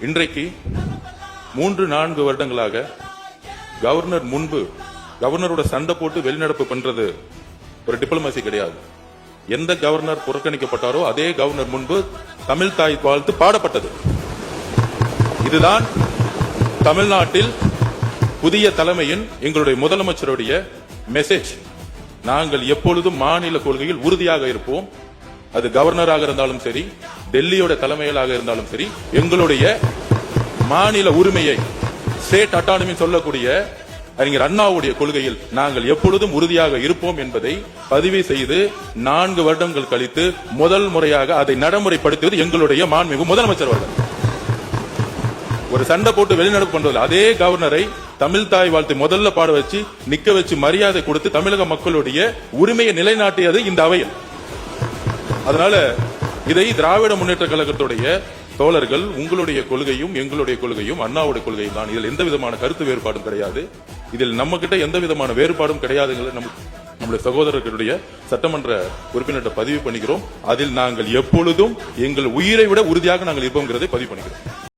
இன்றைக்கு 3-4 வருடங்களாக கவர்னர் முன்பு கவர்னரோட சண்டை போட்டு வெளிநடப்பு பண்றது ஒரு டிப்ளமசி கிடையாது. எந்த கவர்னர் புறக்கணிக்கப்பட்டாரோ அதே கவர்னர் முன்பு தமிழ் தாய் வாழ்த்து பாடப்பட்டது. இதுதான் தமிழ்நாட்டில் புதிய தலைமையின் எங்களுடைய முதலமைச்சருடைய மெசேஜ். நாங்கள் எப்பொழுதும் மாநில கொள்கையில் உறுதியாக இருப்போம். அது கவர்னராக இருந்தாலும் சரி, டெல்லியோட தலைமையிலாக இருந்தாலும் சரி, எங்களுடைய மாநில உரிமையை ஸ்டேட் அட்டானமி சொல்லக்கூடிய அறிஞர் அண்ணாவுடைய கொள்கையில் நாங்கள் எப்பொழுதும் உறுதியாக இருப்போம் என்பதை பதிவு செய்து 4 வருடங்கள் கழித்து முதல் முறையாக அதை நடைமுறைப்படுத்துவது எங்களுடைய மாண்புமிகு முதலமைச்சர் அவர்கள். ஒரு சண்டை போட்டு வெளிநடப்பு பண்றது அதே கவர்னரை தமிழ் தாய் வாழ்த்து முதல்ல பாட வச்சு நிக்க வச்சு மரியாதை கொடுத்து தமிழக மக்களுடைய உரிமையை நிலைநாட்டியது இந்த அவையில். அதனால இதை திராவிட முன்னேற்ற கழகத்துடைய தோழர்கள், உங்களுடைய கொள்கையும் எங்களுடைய கொள்கையும் அண்ணாவுடைய கொள்கையும் தான். இதில் எந்த விதமான கருத்து வேறுபாடும் கிடையாது. இதில் நம்ம கிட்ட எந்த விதமான வேறுபாடும் கிடையாதுங்களை நம்முடைய சகோதரர்களுடைய சட்டமன்ற உறுப்பினர்கிட்ட பதிவு பண்ணிக்கிறோம். அதில் நாங்கள் எப்பொழுதும் எங்கள் உயிரை விட உறுதியாக நாங்கள் இருப்போங்கிறதை பதிவு பண்ணிக்கிறோம்.